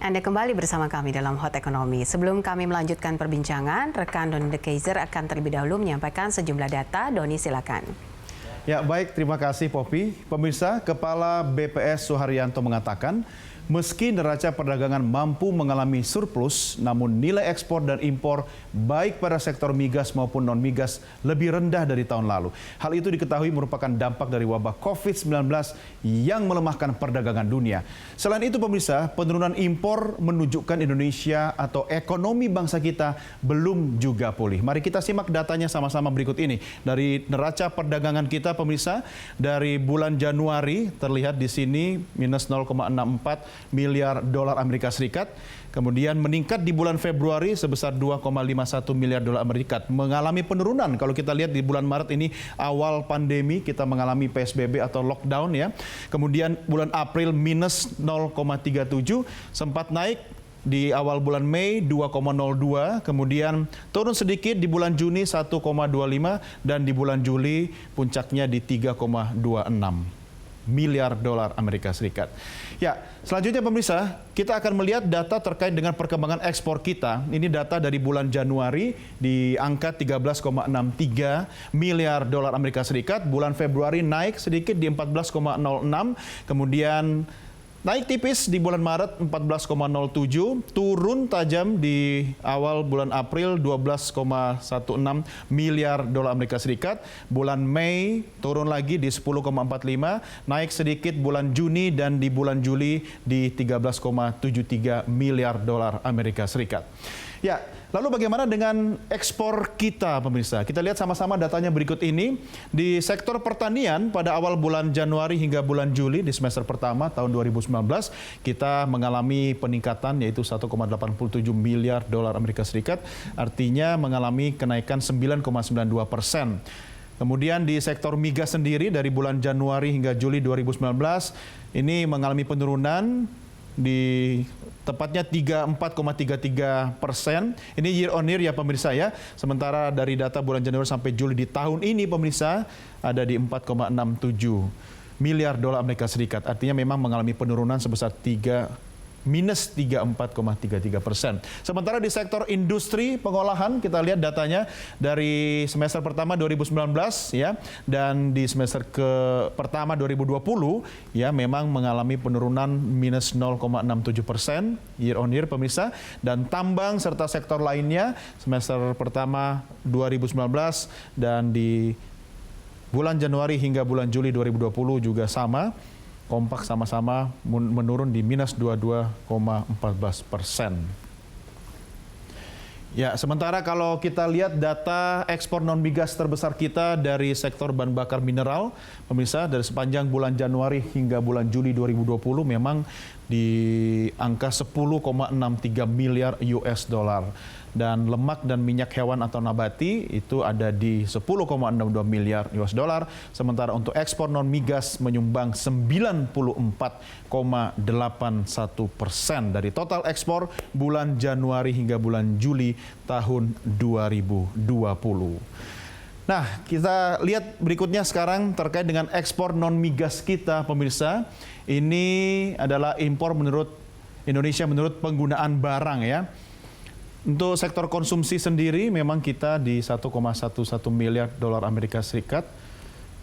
Anda kembali bersama kami dalam Hot Economy. Sebelum kami melanjutkan perbincangan, rekan Doni De Keyzer akan terlebih dahulu menyampaikan sejumlah data. Doni, silakan. Ya, baik, terima kasih Poppy. Pemirsa, Kepala BPS Suharyanto mengatakan, meski neraca perdagangan mampu mengalami surplus, namun nilai ekspor dan impor baik pada sektor migas maupun non-migas lebih rendah dari tahun lalu. Hal itu diketahui merupakan dampak dari wabah COVID-19 yang melemahkan perdagangan dunia. Selain itu pemirsa, penurunan impor menunjukkan Indonesia atau ekonomi bangsa kita belum juga pulih. Mari kita simak datanya sama-sama berikut ini. Dari neraca perdagangan kita pemirsa, dari bulan Januari terlihat di sini minus 0,64 miliar dolar Amerika Serikat. Kemudian meningkat di bulan Februari sebesar 2,51 miliar dolar Amerika. Mengalami penurunan kalau kita lihat di bulan Maret ini awal pandemi kita mengalami PSBB atau lockdown ya. Kemudian bulan April minus 0,37, sempat naik di awal bulan Mei 2,02, kemudian turun sedikit di bulan Juni 1,25 dan di bulan Juli puncaknya di 3,26 miliar dolar Amerika Serikat. Ya, selanjutnya pemirsa, kita akan melihat data terkait dengan perkembangan ekspor kita. Ini data dari bulan Januari di angka 13,63 miliar dolar Amerika Serikat. Bulan Februari naik sedikit di 14,06, kemudian naik tipis di bulan Maret 14,07, turun tajam di awal bulan April 12,16 miliar dolar Amerika Serikat. Bulan Mei turun lagi di 10,45, naik sedikit bulan Juni dan di bulan Juli di 13,73 miliar dolar Amerika Serikat. Ya, lalu bagaimana dengan ekspor kita pemirsa? Kita lihat sama-sama datanya berikut ini. Di sektor pertanian pada awal bulan Januari hingga bulan Juli di semester pertama tahun 2019 kita mengalami peningkatan yaitu 1,87 miliar dolar Amerika Serikat, artinya mengalami kenaikan 9,92%. Kemudian di sektor migas sendiri dari bulan Januari hingga Juli 2019 ini mengalami penurunan di tepatnya 4,33%. Ini year on year ya pemirsa ya. Sementara dari data bulan Januari sampai Juli di tahun ini pemirsa ada di 4,67 miliar dolar Amerika Serikat. Artinya memang mengalami penurunan sebesar minus 34,33%. Sementara di sektor industri pengolahan kita lihat datanya dari semester pertama 2019 ya dan di semester pertama 2020 ya memang mengalami penurunan minus 0,67% year on year pemirsa, dan tambang serta sektor lainnya semester pertama 2019 dan di bulan Januari hingga bulan Juli 2020 juga sama. Kompak sama-sama menurun di minus 22,14%. Ya, sementara kalau kita lihat data ekspor non-migas terbesar kita dari sektor bahan bakar mineral, pemirsa, dari sepanjang bulan Januari hingga bulan Juli 2020 memang di angka 10,63 miliar US dollar. Dan lemak dan minyak hewan atau nabati itu ada di 10,62 miliar US dollar. Sementara untuk ekspor non-migas menyumbang 94,81% dari total ekspor bulan Januari hingga bulan Juli tahun 2020. Nah, kita lihat berikutnya sekarang terkait dengan ekspor non-migas kita, pemirsa. Ini adalah impor menurut Indonesia menurut penggunaan barang ya. Untuk sektor konsumsi sendiri memang kita di 1,11 miliar dolar Amerika Serikat.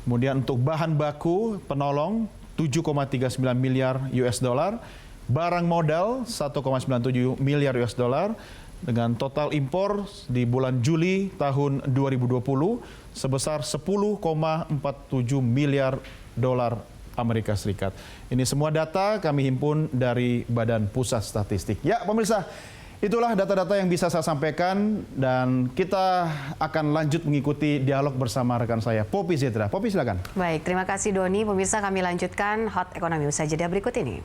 Kemudian untuk bahan baku penolong 7,39 miliar US dollar. Barang modal 1,97 miliar US dollar. Dengan total impor di bulan Juli tahun 2020 sebesar 10,47 miliar dolar Amerika Serikat. Ini semua data kami himpun dari Badan Pusat Statistik. Ya pemirsa, itulah data-data yang bisa saya sampaikan dan kita akan lanjut mengikuti dialog bersama rekan saya, Poppy Zedra. Poppy silakan. Baik, terima kasih Doni. Pemirsa, kami lanjutkan Hot Economy usai jeda berikut ini.